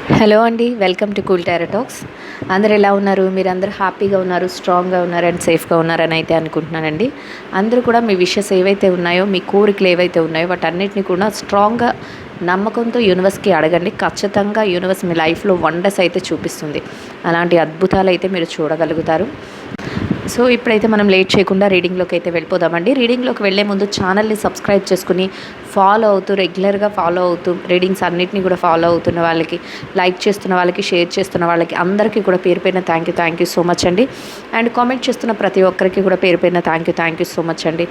Hello అండి, welcome to cool tarot talks. అందరు ఎలా ఉన్నారు? మీరందరూ హ్యాపీగా ఉన్నారు, స్ట్రాంగ్గా ఉన్నారు అండ్ సేఫ్గా ఉన్నారని అయితే అనుకుంటున్నానండి. అందరూ కూడా మీ విషెస్ ఏవైతే ఉన్నాయో, మీ కోరికలు ఏవైతే ఉన్నాయో వాటన్నిటిని కూడా స్ట్రాంగ్గా నమ్మకంతో యూనివర్స్కి అడగండి. ఖచ్చితంగా యూనివర్స్ మీ లైఫ్లో వండర్స్ అయితే చూపిస్తుంది. అలాంటి అద్భుతాలు అయితే మీరు చూడగలుగుతారు. సో ఇప్పుడైతే మనం లేట్ చేయకుండా రీడింగ్లోకి అయితే వెళ్ళిపోదామండి. రీడింగ్లోకి వెళ్ళే ముందు ఛానల్ని సబ్స్క్రైబ్ చేసుకుని ఫాలో అవుతూ, రెగ్యులర్గా ఫాలో అవుతూ, రీడింగ్స్ అన్నిటిని కూడా ఫాలో అవుతున్న వాళ్ళకి, లైక్ చేస్తున్న వాళ్ళకి, షేర్ చేస్తున్న వాళ్ళకి అందరికీ కూడా పేరు పైన థ్యాంక్ యూ సో మచ్ అండి. అండ్ కామెంట్ చేస్తున్న ప్రతి ఒక్కరికి కూడా పేరు పైన థ్యాంక్ యూ సో మచ్ అండి.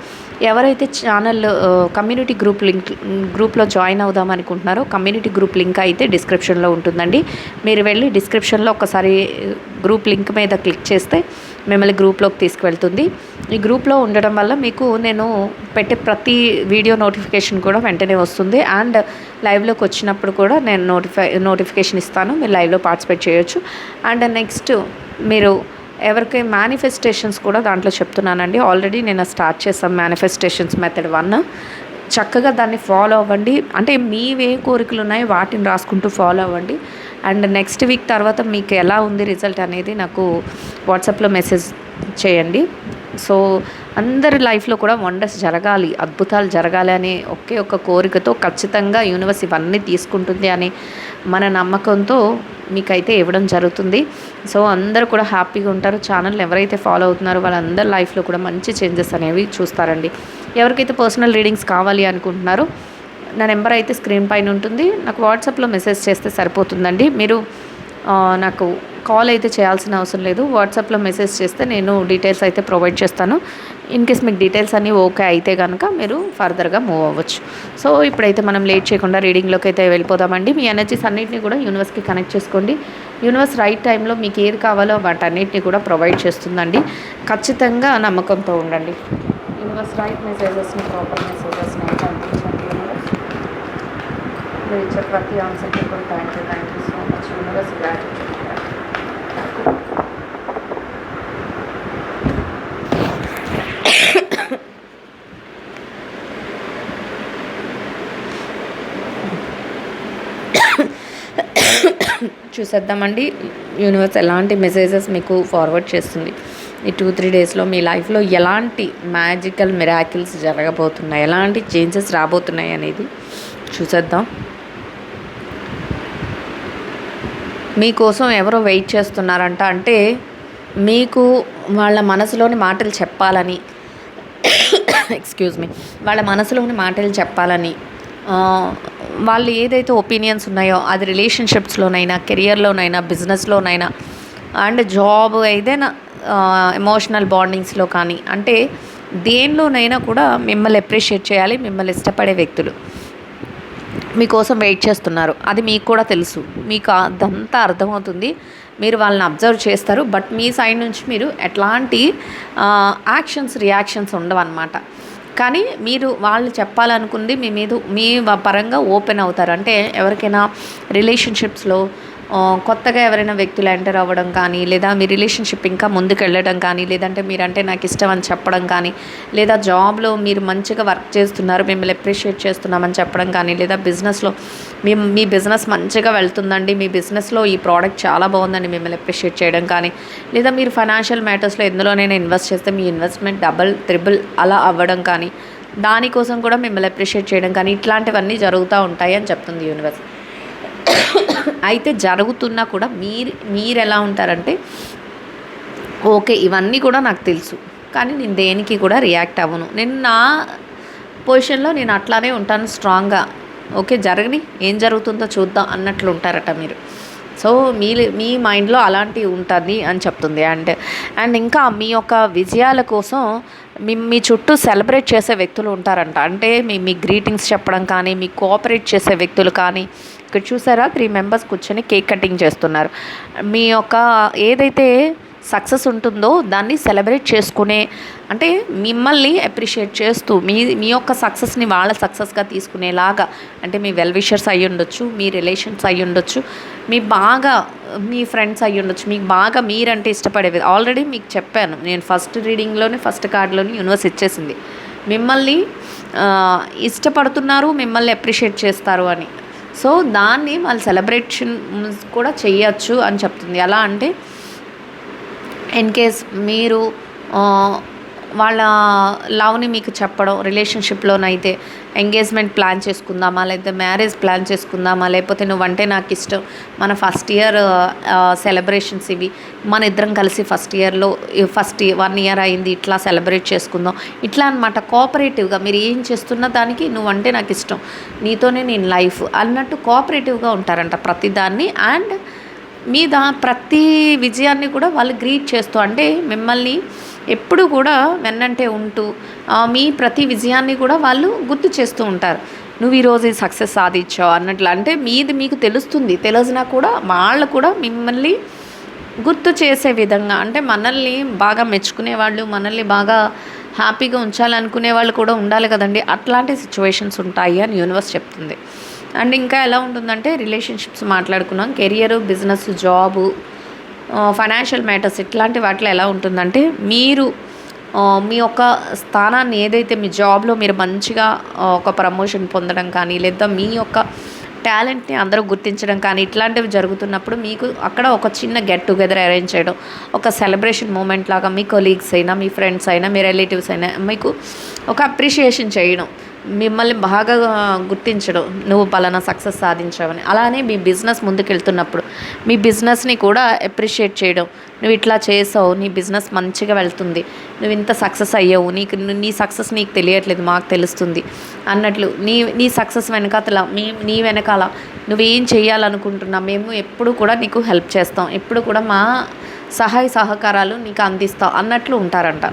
ఎవరైతే ఛానల్ కమ్యూనిటీ గ్రూప్లో జాయిన్ అవుదాం అనుకుంటున్నారో, కమ్యూనిటీ గ్రూప్ లింక్ అయితే డిస్క్రిప్షన్లో ఉంటుందండి. మీరు వెళ్ళి డిస్క్రిప్షన్లో ఒకసారి గ్రూప్ లింక్ మీద క్లిక్ చేస్తే మిమ్మల్ని గ్రూప్లోకి తీసుకువెళ్తుంది. ఈ గ్రూప్లో ఉండడం వల్ల మీకు నేను పెట్టే ప్రతి వీడియో నోటిఫికేషన్ కూడా వెంటనే వస్తుంది. అండ్ లైవ్లోకి వచ్చినప్పుడు కూడా నేను నోటిఫికేషన్ ఇస్తాను. మీరు లైవ్లో పార్టిసిపేట్ చేయొచ్చు. అండ్ నెక్స్ట్ మీరు ఎవరికి మేనిఫెస్టేషన్స్ కూడా దాంట్లో చెప్తున్నానండి. ఆల్రెడీ నేను స్టార్ట్ చేస్తాను మేనిఫెస్టేషన్స్ మెథడ్ 1. చక్కగా దాన్ని ఫాలో అవ్వండి. అంటే మీవే కోరికలు ఉన్నాయో వాటిని రాసుకుంటూ ఫాలో అవ్వండి. అండ్ నెక్స్ట్ వీక్ తర్వాత మీకు ఎలా ఉంది రిజల్ట్ అనేది నాకు వాట్సాప్లో మెసేజ్ చేయండి. సో అందరి లైఫ్లో కూడా వండర్స్ జరగాలి, అద్భుతాలు జరగాలి అనే ఒకే ఒక కోరికతో ఖచ్చితంగా యూనివర్స్ ఇవన్నీ తీసుకుంటుంది అని మన నమ్మకంతో మీకైతే ఇవ్వడం జరుగుతుంది. సో అందరూ కూడా హ్యాపీగా ఉంటారు. ఛానల్ ఎవరైతే ఫాలో అవుతున్నారో వాళ్ళందరి లైఫ్లో కూడా మంచి చేంజెస్ అనేవి చూస్తారండి. ఎవరికైతే పర్సనల్ రీడింగ్స్ కావాలి అనుకుంటున్నారో నా నెంబర్ అయితే స్క్రీన్ పైన ఉంటుంది. నాకు వాట్సాప్లో మెసేజ్ చేస్తే సరిపోతుందండి. మీరు నాకు కాల్ అయితే చేయాల్సిన అవసరం లేదు. వాట్సాప్లో మెసేజ్ చేస్తే నేను డీటెయిల్స్ అయితే ప్రొవైడ్ చేస్తాను. ఇన్ కేస్ మీకు డీటెయిల్స్ అన్నీ ఓకే అయితే కనుక మీరు ఫర్దర్గా మూవ్ అవ్వచ్చు. సో ఇప్పుడైతే మనం లేట్ చేయకుండా రీడింగ్లోకి అయితే వెళ్ళిపోదామండి. మీ ఎనర్జీస్ అన్నింటినీ కూడా యూనివర్స్కి కనెక్ట్ చేసుకోండి. యూనివర్స్ రైట్ టైంలో మీకు ఏది కావాలో వాటన్నిటిని కూడా ప్రొవైడ్ చేస్తుందండి. ఖచ్చితంగా నమ్మకంతో ఉండండి. యూనివర్స్ రైట్ మెసేజెస్ని, ప్రాపర్ మెసేజెస్ని అయితే అందించండి. యూనివర్స్ మీరు ఇచ్చే ప్రతి ఆన్సర్కి కూడా thank you so much. Universe gratitude. చూసేద్దామండి యూనివర్స్ ఎలాంటి మెసేజెస్ మీకు ఫార్వర్డ్ చేస్తుంది. ఈ 2-3 డేస్లో మీ లైఫ్లో ఎలాంటి మ్యాజికల్ మిరాకిల్స్ జరగబోతున్నాయి, ఎలాంటి చేంజెస్ రాబోతున్నాయి అనేది చూసేద్దాం. మీకోసం ఎవరో వెయిట్ చేస్తున్నారంట. అంటే మీకు వాళ్ళ మనసులోని మాటలు చెప్పాలని వాళ్ళ మనసులోని మాటలు చెప్పాలని, వాళ్ళు ఏదైతే ఒపీనియన్స్ ఉన్నాయో అది రిలేషన్షిప్స్లోనైనా, కెరియర్లోనైనా, బిజినెస్లోనైనా అండ్ జాబ్ ఏదైనా ఎమోషనల్ బాండింగ్స్లో కానీ, అంటే దేనిలోనైనా కూడా మిమ్మల్ని అప్రిషియేట్ చేయాలి. మిమ్మల్ని ఇష్టపడే వ్యక్తులు మీకోసం వెయిట్ చేస్తున్నారు. అది మీకు కూడా తెలుసు. మీకు అదంతా అర్థమవుతుంది. మీరు వాళ్ళని అబ్జర్వ్ చేస్తారు. బట్ మీ సైడ్ నుంచి మీరు ఎట్లాంటి రియాక్షన్స్ ఉండవన్నమాట. కానీ మీరు వాళ్ళు చెప్పాలనుకుంది మీ పరంగా ఓపెన్ అవుతారు. అంటే ఎవరికైనా రిలేషన్షిప్స్లో కొత్తగా ఎవరైనా వ్యక్తులు ఎంటర్ అవ్వడం కానీ, లేదా మీ రిలేషన్షిప్ ఇంకా ముందుకు వెళ్ళడం కానీ, లేదంటే మీరంటే నాకు ఇష్టం అని చెప్పడం కానీ, లేదా జాబ్లో మీరు మంచిగా వర్క్ చేస్తున్నారు, మిమ్మల్ని అప్రిషియేట్ చేస్తున్నామని చెప్పడం కానీ, లేదా బిజినెస్లో మీ బిజినెస్ మంచిగా వెళ్తుందండి, మీ బిజినెస్లో ఈ ప్రోడక్ట్ చాలా బాగుందండి మిమ్మల్ని అప్రిషియేట్ చేయడం కానీ, లేదా మీరు ఫైనాన్షియల్ మ్యాటర్స్లో ఎందులోనైనా ఇన్వెస్ట్ చేస్తే మీ ఇన్వెస్ట్మెంట్ డబల్, త్రిబుల్ అలా అవ్వడం కానీ, దానికోసం కూడా మిమ్మల్ని అప్రిషియేట్ చేయడం కానీ, ఇట్లాంటివన్నీ జరుగుతూ ఉంటాయి అని చెప్తుంది యూనివర్స్. అయితే జరుగుతున్నా కూడా మీరు ఎలా ఉంటారంటే, ఓకే ఇవన్నీ కూడా నాకు తెలుసు, కానీ నేను దేనికి కూడా రియాక్ట్ అవ్వను, నేను నా పొజిషన్లో నేను అట్లానే ఉంటాను స్ట్రాంగ్గా, ఓకే జరగని ఏం జరుగుతుందో చూద్దాం అన్నట్లు ఉంటారట మీరు. సో మీ మైండ్లో అలాంటివి ఉంటుంది అని చెప్తుంది. అండ్ ఇంకా మీ యొక్క విజయాల కోసం మీ చుట్టూ సెలబ్రేట్ చేసే వ్యక్తులు ఉంటారంట. అంటే మీ గ్రీటింగ్స్ చెప్పడం కానీ, మీ కోఆపరేట్ చేసే వ్యక్తులు కానీ. ఇక్కడ చూసారా 3 మెంబర్స్ కూర్చొని కేక్ కటింగ్ చేస్తున్నారు. మీ యొక్క ఏదైతే సక్సెస్ ఉంటుందో దాన్ని సెలబ్రేట్ చేసుకునే, అంటే మిమ్మల్ని అప్రిషియేట్ చేస్తూ మీ యొక్క సక్సెస్ని వాళ్ళ సక్సెస్గా తీసుకునేలాగా, అంటే మీ వెల్ విషర్స్ అయ్యి ఉండొచ్చు, మీ రిలేషన్స్ అయ్యి ఉండొచ్చు, మీ ఫ్రెండ్స్ అయ్యి ఉండొచ్చు, మీకు బాగా మీరంటే ఇష్టపడేవి. ఆల్రెడీ మీకు చెప్పాను నేను ఫస్ట్ రీడింగ్లోనే, ఫస్ట్ కార్డ్లోని యూనివర్స్ ఇచ్చేసింది మిమ్మల్ని ఇష్టపడుతున్నారు, మిమ్మల్ని అప్రిషియేట్ చేస్తారు అని. సో దాన్ని వాళ్ళు సెలబ్రేషన్ కూడా చేయొచ్చు అని చెప్తుంది. ఎలా అంటే ఇన్ కేస్ మీరు వాళ్ళ లవ్ని మీకు చెప్పడం, రిలేషన్షిప్లోనైతే ఎంగేజ్మెంట్ ప్లాన్ చేసుకుందామా, లేకపోతే మ్యారేజ్ ప్లాన్ చేసుకుందామా, లేకపోతే నువ్వంటే నాకు ఇష్టం, మన ఫస్ట్ ఇయర్ సెలబ్రేషన్స్ ఇవి, మన ఇద్దరం కలిసి ఫస్ట్ 1 ఇయర్ అయింది, ఇట్లా సెలబ్రేట్ చేసుకుందాం, ఇట్లా అనమాట. కోఆపరేటివ్గా మీరు ఏం చేస్తున్న దానికి నువ్వంటే నాకు ఇష్టం, నీతోనే నేను లైఫ్ అన్నట్టు కోఆపరేటివ్గా ఉంటారంట ప్రతిదాన్ని. అండ్ ప్రతి విజయాన్ని కూడా వాళ్ళు గ్రీట్ చేస్తూ, అంటే మిమ్మల్ని ఎప్పుడు కూడా వెన్నంటే ఉంటూ మీ ప్రతి విజయాన్ని కూడా వాళ్ళు గుర్తు చేస్తూ ఉంటారు. నువ్వు ఈరోజు ఈ సక్సెస్ సాధించావు అన్నట్లు. అంటే మీకు తెలుస్తుంది, తెలిసినా కూడా వాళ్ళు కూడా మిమ్మల్ని గుర్తు చేసే విధంగా, అంటే మనల్ని బాగా మెచ్చుకునే వాళ్ళు, మనల్ని బాగా హ్యాపీగా ఉంచాలనుకునే వాళ్ళు కూడా ఉండాలి కదండి. అట్లాంటి సిచ్యువేషన్స్ ఉంటాయి అని యూనివర్స్ చెప్తుంది. అండ్ ఇంకా ఎలా ఉంటుందంటే రిలేషన్షిప్స్ మాట్లాడుకున్నాం, career, business, job, financial matters, ఇట్లాంటి వాటిలో ఎలా ఉంటుందంటే మీరు మీ యొక్క స్థానాన్ని ఏదైతే మీ జాబ్లో మీరు మంచిగా ఒక ప్రమోషన్ పొందడం కానీ, లేదా మీ యొక్క టాలెంట్ని అందరూ గుర్తించడం కానీ, ఇట్లాంటివి జరుగుతున్నప్పుడు మీకు అక్కడ ఒక చిన్న గెట్ టుగెదర్ అరేంజ్ చేయడం, ఒక సెలబ్రేషన్ మూమెంట్ లాగా మీ కొలీగ్స్ అయినా, మీ ఫ్రెండ్స్ అయినా, మీ రిలేటివ్స్ అయినా మీకు ఒక అప్రిషియేషన్ చేయడం, మిమ్మల్ని బాగా గుర్తించడం, నువ్వు పలానా సక్సెస్ సాధించావని. అలానే మీ బిజినెస్ ముందుకెళ్తున్నప్పుడు మీ బిజినెస్ని కూడా అప్రిషియేట్ చేయడం, నువ్వు ఇట్లా చేసావు, నీ బిజినెస్ మంచిగా వెళ్తుంది, నువ్వు ఇంత సక్సెస్ అయ్యావు, నీ సక్సెస్ నీకు తెలియట్లేదు, మాకు తెలుస్తుంది అన్నట్లు. నీ సక్సెస్ వెనకాల నీ వెనకాల నువ్వేం చేయాలనుకుంటున్నా మేము ఎప్పుడు కూడా నీకు హెల్ప్ చేస్తాం, ఎప్పుడు కూడా మా సహాయ సహకారాలు నీకు అందిస్తాం అన్నట్లు ఉంటారంట.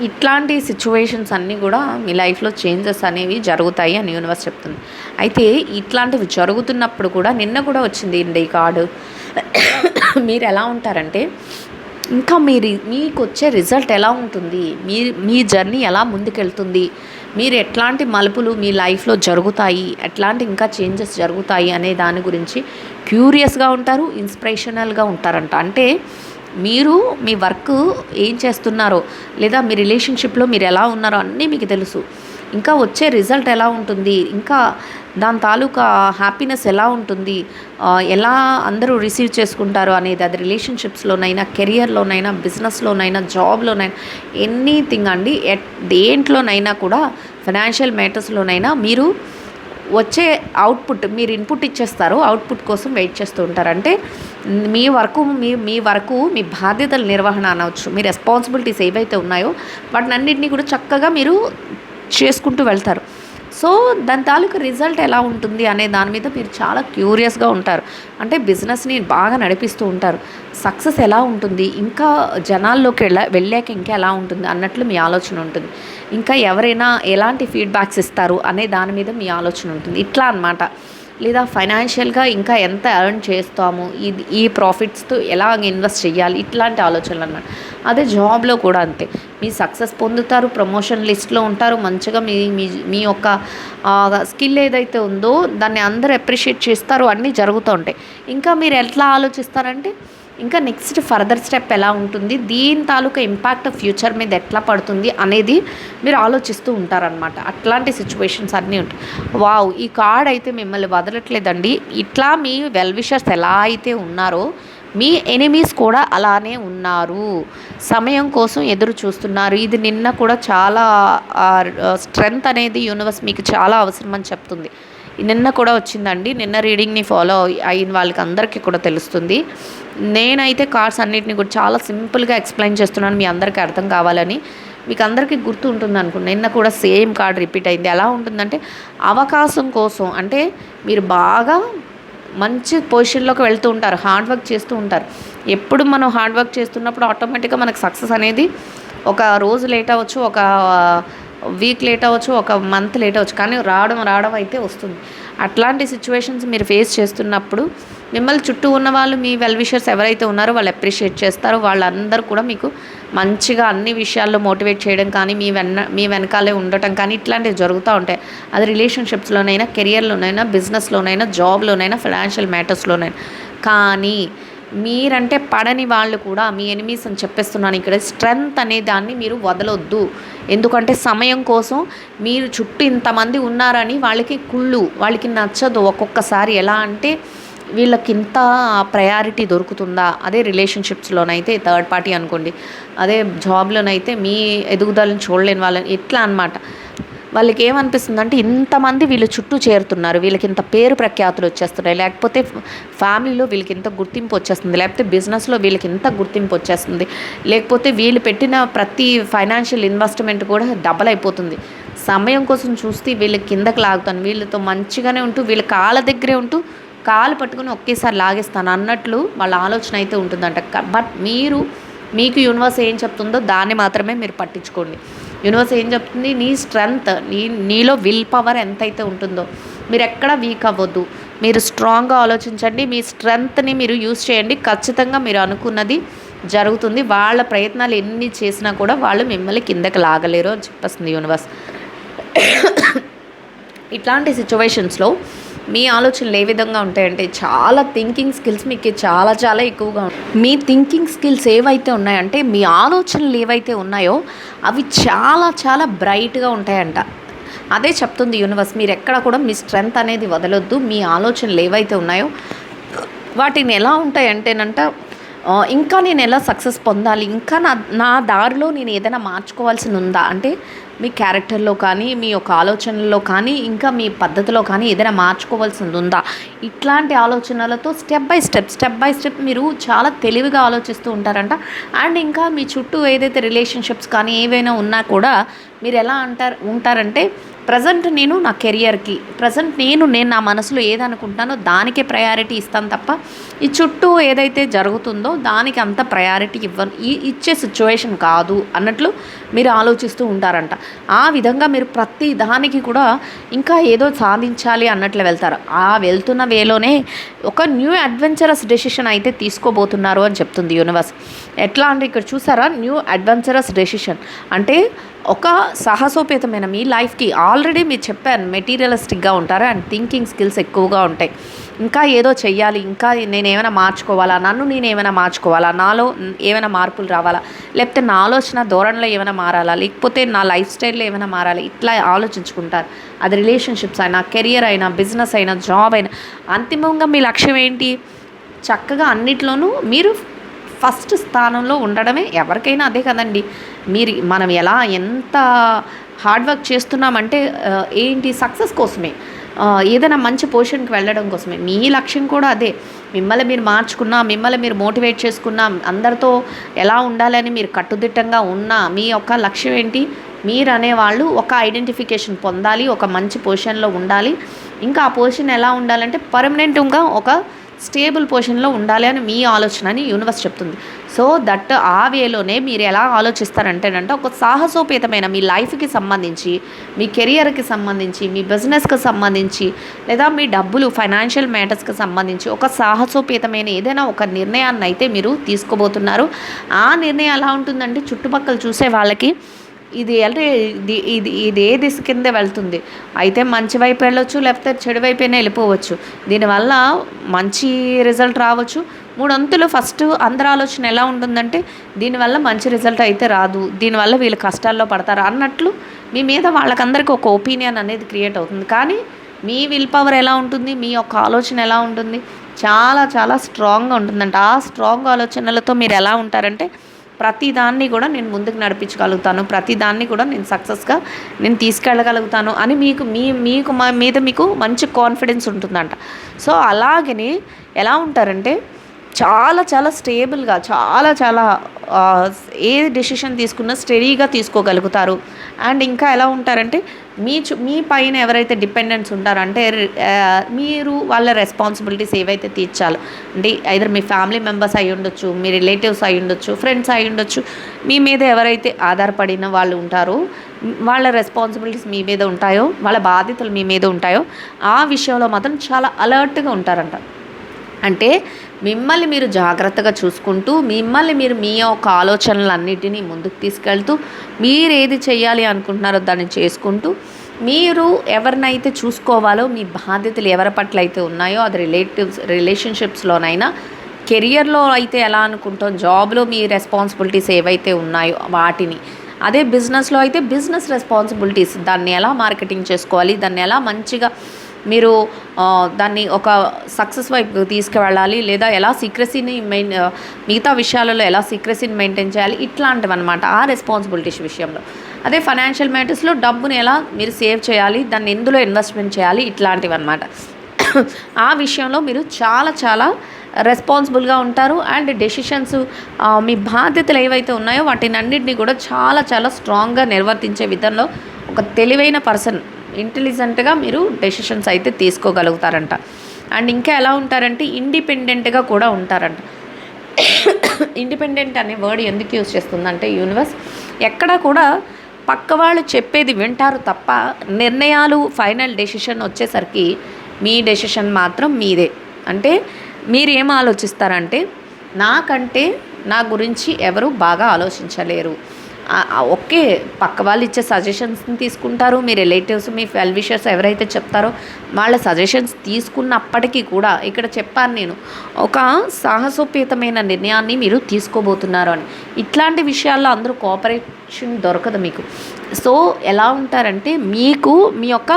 ఇట్లాంటి సిచ్యువేషన్స్ అన్నీ కూడా మీ లైఫ్లో చేంజెస్ అనేవి జరుగుతాయి అని యూనివర్స్ చెప్తుంది. అయితే ఇట్లాంటివి జరుగుతున్నప్పుడు కూడా నిన్న కూడా వచ్చింది ఈ కార్డు. మీరు ఎలా ఉంటారంటే ఇంకా మీకు వచ్చే రిజల్ట్ ఎలా ఉంటుంది, మీ జర్నీ ఎలా ముందుకెళ్తుంది, మీరు ఎట్లాంటి మలుపులు మీ లైఫ్లో జరుగుతాయి, ఎట్లాంటి ఇంకా చేంజెస్ జరుగుతాయి అనే దాని గురించి క్యూరియస్గా ఉంటారు, ఇన్స్పిరేషనల్గా ఉంటారంట. అంటే మీరు మీ వర్క్ ఏం చేస్తున్నారో, లేదా మీ రిలేషన్షిప్లో మీరు ఎలా ఉన్నారో అన్నీ మీకు తెలుసు. ఇంకా వచ్చే రిజల్ట్ ఎలా ఉంటుంది, ఇంకా దాని తాలూకా హ్యాపీనెస్ ఎలా ఉంటుంది, ఎలా అందరూ రిసీవ్ చేసుకుంటారు అనేది, అది రిలేషన్షిప్స్లోనైనా, కెరియర్లోనైనా, బిజినెస్లోనైనా, జాబ్లోనైనా, ఎనీథింగ్ అండి. దేంట్లోనైనా కూడా, ఫైనాన్షియల్ మ్యాటర్స్లోనైనా మీరు వచ్చే అవుట్పుట్, మీరు ఇన్పుట్ ఇచ్చేస్తారు, అవుట్పుట్ కోసం వెయిట్ చేస్తూ ఉంటారు. అంటే మీ వరకు మీ బాధ్యతల నిర్వహణ అనవచ్చు, మీ రెస్పాన్సిబిలిటీస్ ఏవైతే ఉన్నాయో వాటిని అన్నింటినీ కూడా చక్కగా మీరు చేసుకుంటూ వెళ్తారు. సో దాని తాలూకు రిజల్ట్ ఎలా ఉంటుంది అనే దాని మీద మీరు చాలా క్యూరియస్గా ఉంటారు. అంటే బిజినెస్ని బాగా నడిపిస్తూ ఉంటారు, సక్సెస్ ఎలా ఉంటుంది, ఇంకా జనాల్లోకి వెళ్ళాక ఇంకా ఎలా ఉంటుంది అన్నట్లు మీ ఆలోచన ఉంటుంది. ఇంకా ఎవరైనా ఎలాంటి ఫీడ్బ్యాక్స్ ఇస్తారు అనే దాని మీద మీ ఆలోచన ఉంటుంది. ఇట్లా అన్నమాట. లేదా ఫైనాన్షియల్గా ఇంకా ఎంత ఎర్న్ చేస్తాము, ఈ ప్రాఫిట్స్తో ఎలా ఇన్వెస్ట్ చేయాలి, ఇట్లాంటి ఆలోచనలు అన్నమాట. అదే జాబ్లో కూడా అంతే, మీ సక్సెస్ పొందుతారు, ప్రమోషన్ లిస్ట్లో ఉంటారు, మంచిగా మీ యొక్క స్కిల్ ఏదైతే ఉందో దాన్ని అందరూ అప్రిషియేట్ చేస్తారు, అన్నీ జరుగుతూ ఉంటాయి. ఇంకా మీరు ఎట్లా ఆలోచిస్తారంటే ఇంకా నెక్స్ట్ ఫర్దర్ స్టెప్ ఎలా ఉంటుంది, దీని తాలూకా ఇంపాక్ట్ ఫ్యూచర్ మీద ఎట్లా పడుతుంది అనేది మీరు ఆలోచిస్తూ ఉంటారనమాట. అట్లాంటి సిచ్యువేషన్స్ అన్నీ ఉంటాయి. వావ్, ఈ కార్డ్ అయితే మిమ్మల్ని వదలట్లేదండి. ఇట్లా మీ వెల్ విషర్స్ ఎలా అయితే ఉన్నారో మీ ఎనిమీస్ కూడా అలానే ఉన్నారు, సమయం కోసం ఎదురు చూస్తున్నారు. ఇది నిన్న కూడా చాలా స్ట్రెంగ్త్ అనేది యూనివర్స్ మీకు చాలా అవసరం అని చెప్తుంది. నిన్న కూడా వచ్చిందండి. నిన్న రీడింగ్ని ఫాలో అయిన వాళ్ళకి అందరికీ కూడా తెలుస్తుంది. నేనైతే కార్డ్స్ అన్నిటిని కూడా చాలా సింపుల్గా ఎక్స్ప్లెయిన్ చేస్తున్నాను, మీ అందరికీ అర్థం కావాలని. మీకు అందరికీ గుర్తు ఉంటుంది అనుకుంటున్నాను. నిన్న కూడా సేమ్ కార్డ్ రిపీట్ అయింది. ఎలా ఉంటుందంటే అవకాశం కోసం, అంటే మీరు బాగా మంచి పొజిషన్లోకి వెళ్తూ ఉంటారు, హార్డ్ వర్క్ చేస్తూ ఉంటారు. ఎప్పుడు మనం హార్డ్ వర్క్ చేస్తున్నప్పుడు ఆటోమేటిక్గా మనకు సక్సెస్ అనేది ఒక రోజు లేట్ అవ్వచ్చు, ఒక వీక్ లేట్ అవ్వచ్చు, ఒక మంత్ లేట్ అవ్వచ్చు, కానీ రావడం అయితే వస్తుంది. అట్లాంటి సిచ్యువేషన్స్ మీరు ఫేస్ చేస్తున్నప్పుడు మిమ్మల్ని చుట్టూ ఉన్న వాళ్ళు, మీ వెల్ విషర్స్ ఎవరైతే ఉన్నారో వాళ్ళు అప్రిషియేట్ చేస్తారో. వాళ్ళందరూ కూడా మీకు మంచిగా అన్ని విషయాల్లో మోటివేట్ చేయడం కానీ, మీ వెనకాలే ఉండటం కానీ, ఇట్లాంటివి జరుగుతూ ఉంటాయి. అది రిలేషన్షిప్స్లోనైనా, కెరియర్లోనైనా, బిజినెస్లోనైనా, జాబ్లోనైనా, ఫైనాన్షియల్ మ్యాటర్స్లోనైనా. కానీ మీరంటే పడని వాళ్ళు కూడా మీ ఎనిమీస్ అని చెప్పేస్తున్నాను ఇక్కడ. స్ట్రెంగ్త్ అనే దాన్ని మీరు వదలొద్దు. ఎందుకంటే సమయం కోసం మీరు చుట్టూ ఇంతమంది ఉన్నారని వాళ్ళకి నచ్చదు. ఒక్కొక్కసారి ఎలా అంటే వీళ్ళకింత ప్రయారిటీ దొరుకుతుందా? అదే రిలేషన్షిప్స్లోనైతే థర్డ్ పార్టీ అనుకోండి, అదే జాబ్లోనైతే మీ ఎదుగుదలను చూడలేని వాళ్ళని ఎట్లా అనమాట. వాళ్ళకి ఏమనిపిస్తుందంటే ఇంతమంది వీళ్ళు చుట్టూ చేరుతున్నారు, వీళ్ళకి ఇంత పేరు ప్రఖ్యాతులు వచ్చేస్తున్నాయి, లేకపోతే ఫ్యామిలీలో వీళ్ళకి ఇంత గుర్తింపు వచ్చేస్తుంది, లేకపోతే బిజినెస్లో వీళ్ళకి ఇంత గుర్తింపు వచ్చేస్తుంది, లేకపోతే వీళ్ళు పెట్టిన ప్రతి ఫైనాన్షియల్ ఇన్వెస్ట్మెంట్ కూడా డబల్ అయిపోతుంది. సమయం కోసం చూస్తే వీళ్ళకి కిందకి లాగుతాను, వీళ్ళతో మంచిగానే ఉంటూ వీళ్ళ కాళ్ళ దగ్గరే ఉంటూ కాలు పట్టుకుని ఒకేసారి లాగేస్తాను అన్నట్లు వాళ్ళ ఆలోచన అయితే ఉంటుందంట. బట్ మీకు యూనివర్స్ ఏం చెప్తుందో దాన్ని మాత్రమే మీరు పట్టించుకోండి. యూనివర్స్ ఏం చెప్తుంది, నీ స్ట్రెంగ్త్, నీలో విల్ పవర్ ఎంతైతే ఉంటుందో మీరు ఎక్కడ వీక్ అవ్వద్దు. మీరు స్ట్రాంగ్గా ఆలోచించండి, మీ స్ట్రెంగ్త్ని మీరు యూజ్ చేయండి. ఖచ్చితంగా మీరు అనుకున్నది జరుగుతుంది. వాళ్ళ ప్రయత్నాలు ఎన్ని చేసినా కూడా వాళ్ళు మిమ్మల్ని కిందకి లాగలేరు అని చెప్పేస్తుంది యూనివర్స్. ఇట్లాంటి సిచ్యువేషన్స్లో మీ ఆలోచనలు ఏ విధంగా ఉంటాయంటే చాలా థింకింగ్ స్కిల్స్ మీకు చాలా చాలా ఎక్కువగా ఉంటాయి. మీ థింకింగ్ స్కిల్స్ ఏవైతే ఉన్నాయంటే మీ ఆలోచనలు ఏవైతే ఉన్నాయో అవి చాలా చాలా బ్రైట్గా ఉంటాయంట. అదే చెప్తుంది యూనివర్స్, మీరు ఎక్కడ కూడా మీ స్ట్రెంగ్త్ అనేది వదలొద్దు. మీ ఆలోచనలు ఏవైతే ఉన్నాయో వాటిని ఎలా ఉంటాయంటేనంట, ఇంకా నేను ఎలా సక్సెస్ పొందాలి, ఇంకా నా దారిలో నేను ఏదైనా మార్చుకోవాల్సి ఉందా అంటే మీ క్యారెక్టర్లో కానీ మీ యొక్క ఆలోచనల్లో కానీ ఇంకా మీ పద్ధతిలో కానీ ఏదైనా మార్చుకోవాల్సింది ఉందా, ఇట్లాంటి ఆలోచనలతో స్టెప్ బై స్టెప్ మీరు చాలా తెలివిగా ఆలోచిస్తూ ఉంటారంట. అండ్ ఇంకా మీ చుట్టూ ఏదైతే రిలేషన్షిప్స్ కానీ ఏవైనా ఉన్నా కూడా మీరు ఎలా ఉంటారంటే ప్రజెంట్ నేను నా కెరియర్కి, ప్రజెంట్ నేను నా మనసులో ఏదనుకుంటున్నానో దానికే ప్రయారిటీ ఇస్తాను తప్ప ఈ చుట్టూ ఏదైతే జరుగుతుందో దానికి అంత ప్రయారిటీ ఇచ్చే సిచ్యువేషన్ కాదు అన్నట్లు మీరు ఆలోచిస్తూ ఉంటారంట. ఆ విధంగా మీరు ప్రతి దానికి కూడా ఇంకా ఏదో సాధించాలి అన్నట్లు వెళ్తారు. ఆ వెళ్తున్న వేలోనే ఒక న్యూ అడ్వెంచరస్ డెసిషన్ అయితే తీసుకోబోతున్నారు అని చెప్తుంది యూనివర్స్. ఎట్లా అంటే ఇక్కడ చూసారా, న్యూ అడ్వెంచరస్ డెసిషన్ అంటే ఒక సాహసోపేతమైన మీ లైఫ్కి ఆల్రెడీ మీరు చెప్పాను మెటీరియలిస్టిక్గా ఉంటారు అండ్ థింకింగ్ స్కిల్స్ ఎక్కువగా ఉంటాయి. ఇంకా ఏదో చెయ్యాలి, ఇంకా నేనేమైనా మార్చుకోవాలా, నేనేమైనా మార్చుకోవాలా, నాలో ఏమైనా మార్పులు రావాలా, లేకపోతే నా ఆలోచన ధోరణిలో ఏమైనా మారాలా, లేకపోతే నా లైఫ్ స్టైల్లో ఏమైనా మారాలి, ఇట్లా ఆలోచించుకుంటారు. అది రిలేషన్షిప్స్ అయినా, కెరియర్ అయినా, బిజినెస్ అయినా, జాబ్ అయినా. అంతిమంగా మీ లక్ష్యం ఏంటి, చక్కగా అన్నిట్లోనూ మీరు ఫస్ట్ స్థానంలో ఉండడమే. ఎవరికైనా అదే కదండి. మనం ఎంత హార్డ్ వర్క్ చేస్తున్నామంటే ఏంటి, సక్సెస్ కోసమే, ఏదైనా మంచి పొజిషన్కి వెళ్ళడం కోసమే. మీ లక్ష్యం కూడా అదే. మిమ్మల్ని మీరు మార్చుకున్నా, మిమ్మల్ని మీరు మోటివేట్ చేసుకున్నా, అందరితో ఎలా ఉండాలని మీరు కట్టుదిట్టంగా ఉన్నా మీ యొక్క లక్ష్యం ఏంటి, మీరు అనేవాళ్ళు ఒక ఐడెంటిఫికేషన్ పొందాలి, ఒక మంచి పొజిషన్లో ఉండాలి. ఇంకా ఆ పొజిషన్ ఎలా ఉండాలంటే పర్మనెంట్గా ఒక స్టేబుల్ పొజిషన్లో ఉండాలి అని మీ ఆలోచన అని యూనివర్స్ చెప్తుంది. సో దట్ ఆ వేలోనే మీరు ఎలా ఆలోచిస్తారంటేనంటే ఒక సాహసోపేతమైన మీ లైఫ్కి సంబంధించి, మీ కెరియర్కి సంబంధించి, మీ బిజినెస్కి సంబంధించి, లేదా మీ డబ్బులు ఫైనాన్షియల్ మ్యాటర్స్కి సంబంధించి ఒక సాహసోపేతమైన ఏదైనా ఒక నిర్ణయాన్ని అయితే మీరు తీసుకోబోతున్నారు. ఆ నిర్ణయం ఎలా ఉంటుందంటే చుట్టుపక్కల చూసే వాళ్ళకి ఇది అంటే ఇది ఏ దిశ కింద వెళ్తుంది, అయితే మంచి వైపు వెళ్ళొచ్చు, లేకపోతే చెడు వైపునే వెళ్ళిపోవచ్చు. దీనివల్ల మంచి రిజల్ట్ రావచ్చు. మూడొంతులు ఫస్ట్ అందరి ఆలోచన ఎలా ఉంటుందంటే దీనివల్ల మంచి రిజల్ట్ అయితే రాదు, దీనివల్ల వీళ్ళు కష్టాల్లో పడతారు అన్నట్లు మీ మీద వాళ్ళకందరికీ ఒక ఒపీనియన్ అనేది క్రియేట్ అవుతుంది. కానీ మీ విల్ పవర్ ఎలా ఉంటుంది, మీ యొక్క ఆలోచన ఎలా ఉంటుంది, చాలా చాలా స్ట్రాంగ్గా ఉంటుందంట. ఆ స్ట్రాంగ్ ఆలోచనలతో మీరు ఎలా ఉంటారంటే ప్రతిదాన్ని కూడా నేను ముందుకు నడిపించగలుగుతాను, ప్రతిదాన్ని కూడా నేను సక్సెస్గా తీసుకెళ్ళగలుగుతాను అని మీకు మీకు మంచి కాన్ఫిడెన్స్ ఉంటుందంట. సో అలాగని ఎలా ఉంటారంటే చాలా చాలా స్టేబుల్గా, చాలా చాలా ఏ డెసిషన్ తీసుకున్నా స్టడీగా తీసుకోగలుగుతారు. అండ్ ఇంకా ఎలా ఉంటారంటే మీ పైన ఎవరైతే డిపెండెంట్స్ ఉంటారో అంటే మీరు వాళ్ళ రెస్పాన్సిబిలిటీస్ ఏవైతే తీర్చాలో అంటే ఐదర్ మీ ఫ్యామిలీ మెంబర్స్ అయి ఉండొచ్చు, మీ రిలేటివ్స్ అయి ఉండొచ్చు, ఫ్రెండ్స్ అయి ఉండొచ్చు, మీ మీద ఎవరైతే ఆధారపడిన వాళ్ళు ఉంటారో వాళ్ళ రెస్పాన్సిబిలిటీస్ మీ మీద ఉంటాయో, వాళ్ళ బాధ్యతలు మీ మీద ఉంటాయో ఆ విషయంలో మాత్రం చాలా అలర్ట్గా ఉంటారంట. అంటే మిమ్మల్ని మీరు జాగ్రత్తగా చూసుకుంటూ, మిమ్మల్ని మీరు మీ యొక్క ఆలోచనలన్నిటినీ ముందుకు తీసుకెళ్తూ, మీరు ఏది చేయాలి అనుకుంటున్నారో దాన్ని చేసుకుంటూ, మీరు ఎవరినైతే చూసుకోవాలో మీ బాధ్యతలు ఎవరి పట్ల అయితే ఉన్నాయో అది రిలేషన్షిప్స్లోనైనా కెరియర్లో అయితే ఎలా అనుకుంటాం, జాబ్లో మీ రెస్పాన్సిబిలిటీస్ ఏవైతే ఉన్నాయో వాటిని, అదే బిజినెస్లో అయితే బిజినెస్ రెస్పాన్సిబిలిటీస్, దాన్ని ఎలా మార్కెటింగ్ చేసుకోవాలి, దాన్ని ఎలా మంచిగా మీరు దాన్ని ఒక సక్సెస్ వైపు తీసుకువెళ్ళాలి, లేదా ఎలా సీక్రెసీని మిగతా విషయాలలో ఎలా సీక్రెసీని మెయింటైన్ చేయాలి, ఇట్లాంటివి అనమాట ఆ రెస్పాన్సిబిలిటీస్ విషయంలో. అదే ఫైనాన్షియల్ మ్యాటర్స్లో డబ్బుని ఎలా మీరు సేవ్ చేయాలి, దాన్ని ఎందులో ఇన్వెస్ట్మెంట్ చేయాలి, ఇట్లాంటివి అనమాట. ఆ విషయంలో మీరు చాలా చాలా రెస్పాన్సిబుల్గా ఉంటారు. అండ్ డెసిషన్స్, మీ బాధ్యతలు ఏవైతే ఉన్నాయో వాటిని అన్నింటినీ కూడా చాలా చాలా స్ట్రాంగ్గా నిర్వర్తించే విధంలో ఒక తెలివైన పర్సన్, ఇంటెలిజెంట్గా మీరు డెసిషన్స్ అయితే తీసుకోగలుగుతారంట. అండ్ ఇంకా ఎలా ఉంటారంటే ఇండిపెండెంట్గా కూడా ఉంటారంట. ఇండిపెండెంట్ అనే వర్డ్ ఎందుకు యూజ్ చేస్తుందంటే యూనివర్స్, ఎక్కడ కూడా పక్క వాళ్ళు చెప్పేది వింటారు తప్ప నిర్ణయాలు ఫైనల్ డెసిషన్ వచ్చేసరికి మీ డెసిషన్ మాత్రం మీదే. అంటే మీరు ఏం ఆలోచిస్తారంటే, నాకంటే నా గురించి ఎవరు బాగా ఆలోచించలేరు. ఓకే, పక్క వాళ్ళు ఇచ్చే సజెషన్స్ని తీసుకుంటారు, మీ రిలేటివ్స్, మీ వెల్ విషర్స్ ఎవరైతే చెప్తారో వాళ్ళ సజెషన్స్ తీసుకున్నప్పటికీ కూడా ఇక్కడ చెప్పాను నేను, ఒక సాహసోపేతమైన నిర్ణయాన్ని మీరు తీసుకోబోతున్నారు అని. ఇట్లాంటి విషయాల్లో అందరూ కోఆపరేషన్ దొరకదు మీకు. సో ఎలా ఉంటారంటే, మీకు మీ యొక్క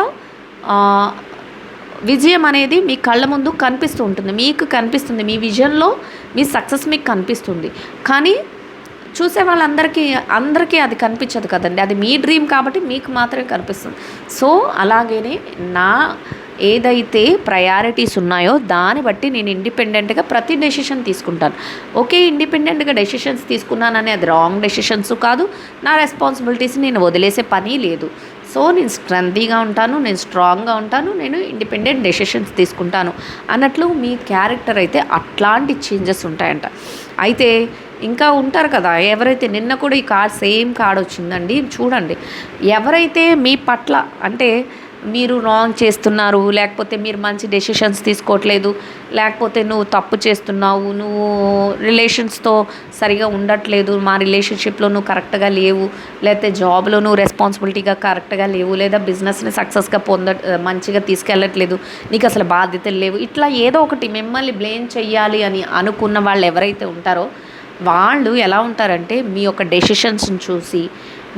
విజయం అనేది మీ కళ్ళ ముందు కనిపిస్తూ ఉంటుంది, మీకు కనిపిస్తుంది, మీ విజన్లో మీ సక్సెస్ మీకు కనిపిస్తుంది. కానీ చూసే అందరికీ అది కనిపించదు కదండి, అది మీ డ్రీమ్ కాబట్టి మీకు మాత్రమే కనిపిస్తుంది. సో అలాగనే నా ఏదైతే ప్రయారిటీస్ ఉన్నాయో దాన్ని బట్టి నేను ఇండిపెండెంట్గా ప్రతి డెసిషన్ తీసుకుంటాను. ఓకే, ఇండిపెండెంట్గా డెసిషన్స్ తీసుకున్నానని అది రాంగ్ డెసిషన్స్ కాదు, నా రెస్పాన్సిబిలిటీస్ నేను వదిలేసే పని లేదు. సో నేను స్ట్రెంతీగా ఉంటాను, నేను స్ట్రాంగ్గా ఉంటాను, నేను ఇండిపెండెంట్ డెసిషన్స్ తీసుకుంటాను అన్నట్లు మీ క్యారెక్టర్ అయితే అట్లాంటి చేంజెస్ ఉంటాయంట. అయితే ఇంకా ఉంటారు కదా, ఎవరైతే నిన్న కూడా ఈ కార్డ్ సేమ్ కార్డ్ వచ్చిందండి చూడండి, ఎవరైతే మీ పట్ల అంటే మీరు రాంగ్ చేస్తున్నారు, లేకపోతే మీరు మంచి డెసిషన్స్ తీసుకోవట్లేదు, లేకపోతే నువ్వు తప్పు చేస్తున్నావు, నువ్వు రిలేషన్స్తో సరిగా ఉండట్లేదు, మా రిలేషన్షిప్లో నువ్వు కరెక్ట్గా లేవు, లేకపోతే జాబ్లో నువ్వు రెస్పాన్సిబిలిటీగా కరెక్ట్గా లేవు, లేదా బిజినెస్ని సక్సెస్గా మంచిగా తీసుకెళ్ళట్లేదు, నీకు అసలు బాధ్యతలు లేవు, ఇట్లా ఏదో ఒకటి మిమ్మల్ని బ్లేమ్ చెయ్యాలి అని అనుకున్న వాళ్ళు ఎవరైతే ఉంటారో వాళ్ళు ఎలా ఉంటారంటే, మీ యొక్క డెసిషన్స్ని చూసి,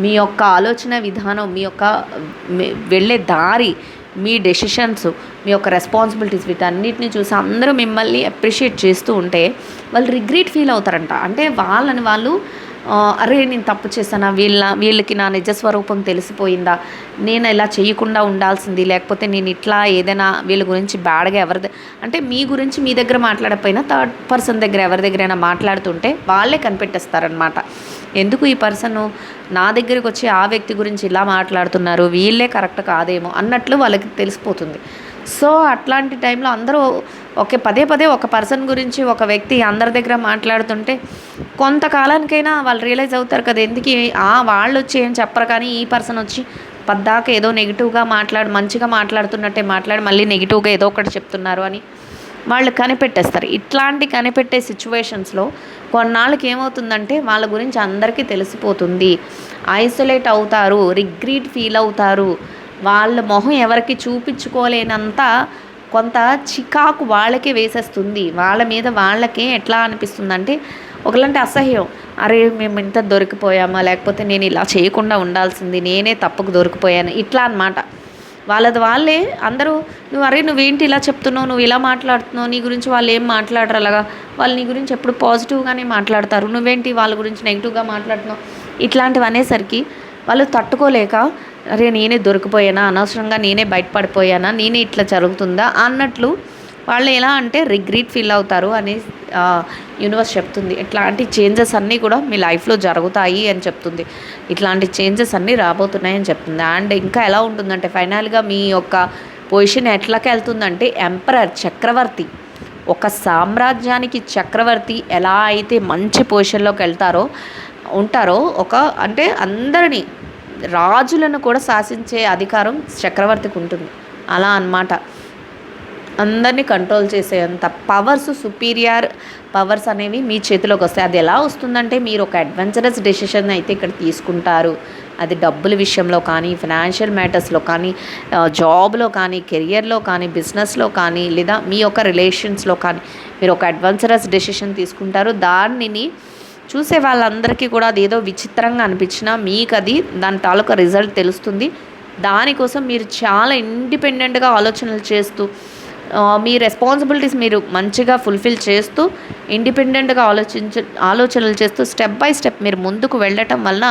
మీ యొక్క ఆలోచన విధానం, మీ యొక్క వెళ్ళే దారి, మీ డెసిషన్స్, మీ యొక్క రెస్పాన్సిబిలిటీస్, వీటన్నిటిని చూసి అందరూ మిమ్మల్ని అప్రిషియేట్ చేస్తూ ఉంటే వాళ్ళు రిగ్రెట్ ఫీల్ అవుతారంట. అంటే వాళ్ళని వాళ్ళు అరే నేను తప్పు చేశానా, వీళ్ళకి నా నిజస్వరూపం తెలిసిపోయిందా, నేను ఇలా చేయకుండా ఉండాల్సింది, లేకపోతే నేను ఇట్లా ఏదైనా వీళ్ళ గురించి బ్యాడ్గా అంటే మీ గురించి మీ దగ్గర మాట్లాడకపోయినా థర్డ్ పర్సన్ దగ్గర ఎవరి దగ్గరైనా మాట్లాడుతుంటే వాళ్ళే కనిపెట్టేస్తారనమాట. ఎందుకు ఈ పర్సన్ నా దగ్గరికి వచ్చి ఆ వ్యక్తి గురించి ఇలా మాట్లాడుతున్నారు, వీళ్ళే కరెక్ట్ కాదేమో అన్నట్లు వాళ్ళకి తెలిసిపోతుంది. సో అట్లాంటి టైంలో అందరూ పదే పదే ఒక పర్సన్ గురించి ఒక వ్యక్తి అందరి దగ్గర మాట్లాడుతుంటే కొంతకాలానికైనా వాళ్ళు రియలైజ్ అవుతారు కదా, ఎందుకు వాళ్ళు వచ్చి ఏం చెప్పరు కానీ ఈ పర్సన్ వచ్చి పద్దాక ఏదో నెగిటివ్గా మంచిగా మాట్లాడుతున్నట్టే మాట్లాడి మళ్ళీ నెగిటివ్గా ఏదో ఒకటి చెప్తున్నారు అని వాళ్ళు కనిపెట్టేస్తారు. ఇట్లాంటి కనిపెట్టే సిచ్యువేషన్స్లో కొన్నాళ్ళకి ఏమవుతుందంటే వాళ్ళ గురించి అందరికీ తెలిసిపోతుంది, ఐసోలేట్ అవుతారు, రిగ్రెట్ ఫీల్ అవుతారు, వాళ్ళ మొహం ఎవరికి చూపించుకోలేనంత కొంత చికాకు వాళ్ళకే వేసేస్తుంది, వాళ్ళ మీద వాళ్ళకే ఎట్లా అనిపిస్తుందంటే ఒకలాంటి అసహ్యం, అరే మేము ఇంత దొరికిపోయామా, లేకపోతే నేను ఇలా చేయకుండా ఉండాల్సింది, నేనే తప్పుకు దొరికిపోయాను, ఇట్లా అన్నమాట. వాళ్ళే అందరూ నువ్వేంటి ఇలా చెప్తున్నావు, నువ్వు ఇలా మాట్లాడుతున్నావు, నీ గురించి వాళ్ళు ఏం మాట్లాడరు, అలాగా వాళ్ళు నీ గురించి ఎప్పుడు పాజిటివ్గానే మాట్లాడతారు, నువ్వేంటి వాళ్ళ గురించి నెగిటివ్గా మాట్లాడుతున్నావు, ఇట్లాంటివి అనేసరికి వాళ్ళు తట్టుకోలేక అరే నేనే దొరికిపోయానా, అనవసరంగా నేనే బయటపడిపోయానా, నేనే ఇట్లా జరుగుతుందా అన్నట్లు వాళ్ళు ఎలా అంటే రిగ్రెట్ ఫీల్ అవుతారు అని యూనివర్స్ చెప్తుంది. ఇట్లాంటి చేంజెస్ అన్నీ కూడా మీ లైఫ్లో జరుగుతాయి అని చెప్తుంది, ఇట్లాంటి చేంజెస్ అన్నీ రాబోతున్నాయని చెప్తుంది. అండ్ ఇంకా ఎలా ఉంటుందంటే ఫైనల్గా మీ యొక్క పొజిషన్ ఎట్లాకి వెళ్తుందంటే ఎంపరర్, చక్రవర్తి, ఒక సామ్రాజ్యానికి చక్రవర్తి ఎలా అయితే మంచి పొజిషన్లోకి ఉంటారో అంటే అందరినీ రాజులను కూడా శాసించే అధికారం చక్రవర్తికి ఉంటుంది. అలా అన్నమాట, అందరినీ కంట్రోల్ చేసేంత పవర్స్, సుపీరియర్ పవర్స్ అనేవి మీ చేతిలోకి వస్తాయి. అది ఎలా వస్తుందంటే మీరు ఒక అడ్వెంచరస్ డెసిషన్ అయితే ఇక్కడ తీసుకుంటారు అది డబ్బుల విషయంలో కానీ, ఫినాన్షియల్ మ్యాటర్స్లో కానీ, జాబ్లో కానీ, కెరియర్లో కానీ, బిజినెస్లో కానీ, లేదా మీ యొక్క రిలేషన్స్లో కానీ మీరు ఒక అడ్వెంచరస్ డెసిషన్ తీసుకుంటారు. దానిని చూసే వాళ్ళందరికీ కూడా అదేదో విచిత్రంగా అనిపించినా మీకు అది దాని తాలూకా రిజల్ట్ తెలుస్తుంది. దానికోసం మీరు చాలా ఇండిపెండెంట్గా ఆలోచనలు చేస్తూ, మీ రెస్పాన్సిబిలిటీస్ మీరు మంచిగా ఫుల్ఫిల్ చేస్తూ, ఇండిపెండెంట్గా ఆలోచనలు చేస్తూ స్టెప్ బై స్టెప్ మీరు ముందుకు వెళ్ళటం వలన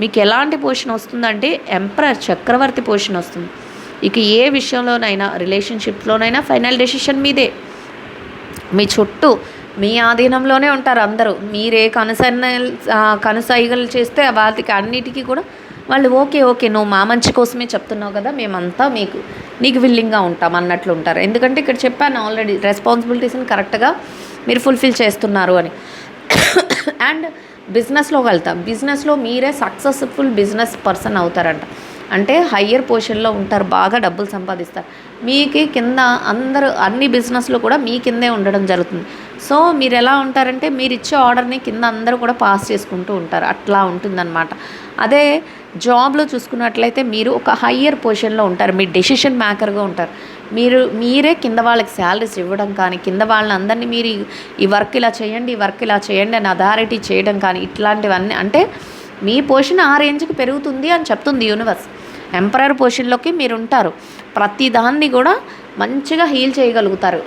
మీకు ఎలాంటి పొజిషన్ వస్తుందంటే ఎంపరర్, చక్రవర్తి పొజిషన్ వస్తుంది. ఇక ఏ విషయంలోనైనా, రిలేషన్షిప్లోనైనా ఫైనల్ డెసిషన్ మీదే. మీ చుట్టూ మీ ఆధీనంలోనే ఉంటారు అందరూ. మీరే కనుసైగలు చేస్తే వాటికి అన్నిటికీ కూడా వాళ్ళు ఓకే నువ్వు మా మంచి కోసమే చెప్తున్నావు కదా, మేమంతా నీకు విల్లింగ్గా ఉంటాం అన్నట్లు ఉంటారు. ఎందుకంటే ఇక్కడ చెప్పాను ఆల్రెడీ, రెస్పాన్సిబిలిటీస్ని కరెక్ట్గా మీరు ఫుల్ఫిల్ చేస్తున్నారు అని. అండ్ బిజినెస్లోకి వెళ్తాం. బిజినెస్లో మీరే సక్సెస్ఫుల్ బిజినెస్ పర్సన్ అవుతారంట. అంటే హయ్యర్ పొజిషన్లో ఉంటారు, బాగా డబ్బులు సంపాదిస్తారు. మీకు కింద అందరూ అన్ని బిజినెస్లో కూడా మీ కిందే ఉండడం జరుగుతుంది. సో మీరు ఎలా ఉంటారంటే మీరు ఇచ్చే ఆర్డర్ని కింద అందరూ కూడా పాస్ చేసుకుంటూ ఉంటారు. అట్లా ఉంటుందన్నమాట. అదే జాబ్లో చూసుకున్నట్లయితే మీరు ఒక హయ్యర్ పొజిషన్లో ఉంటారు, మీ డెసిషన్ మేకర్గా ఉంటారు. మీరే కింద వాళ్ళకి శాలరీస్ ఇవ్వడం కానీ, కింద వాళ్ళందరినీ మీరు ఈ వర్క్ ఇలా చేయండి అని అథారిటీ చేయడం కానీ, ఇట్లాంటివన్నీ అంటే మీ పొజిషన్ ఆ రేంజ్కి పెరుగుతుంది అని చెప్తుంది యూనివర్స్. ఎంపరర్ పొజిషన్లోకి మీరు ఉంటారు. ప్రతి దాన్ని కూడా మంచిగా హీల్ చేయగలుగుతారు.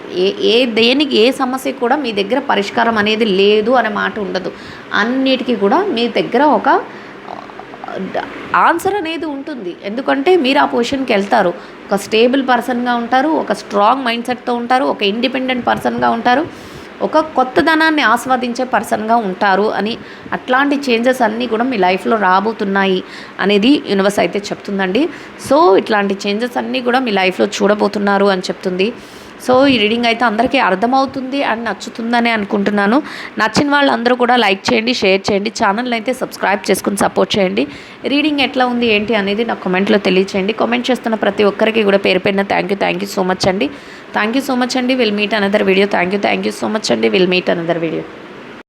దేనికి ఏ సమస్యకు కూడా మీ దగ్గర పరిష్కారం అనేది లేదు అనే మాట ఉండదు. అన్నిటికీ కూడా మీ దగ్గర ఒక ఆన్సర్ అనేది ఉంటుంది. ఎందుకంటే మీరు ఆ పొజిషన్కి వెళ్తారు. ఒక స్టేబుల్ పర్సన్గా ఉంటారు, ఒక స్ట్రాంగ్ మైండ్ సెట్తో ఉంటారు, ఒక ఇండిపెండెంట్ పర్సన్గా ఉంటారు, ఒక కొత్తదనాన్ని ఆస్వాదించే పర్సన్గా ఉంటారు అని. అట్లాంటి చేంజెస్ అన్నీ కూడా మీ లైఫ్లో రాబోతున్నాయి అనేది యూనివర్స్ అయితే చెప్తుందండి. సో ఇట్లాంటి చేంజెస్ అన్నీ కూడా మీ లైఫ్లో చూడబోతున్నారు అని చెప్తుంది. సో ఈ రీడింగ్ అయితే అందరికీ అర్థమవుతుంది అండ్ నచ్చుతుందని అనుకుంటున్నాను. నచ్చిన వాళ్ళందరూ కూడా లైక్ చేయండి, షేర్ చేయండి, ఛానల్ అయితే సబ్స్క్రైబ్ చేసుకుని సపోర్ట్ చేయండి. రీడింగ్ ఎట్లా ఉంది ఏంటి అనేది నాకు కామెంట్లో తెలియచేయండి. కామెంట్ చేస్తున్న ప్రతి ఒక్కరికి కూడా పేరు పేరున థ్యాంక్ యూ సో మచ్ అండి. Will meet another video. Thank you so much అండి. Will meet another video.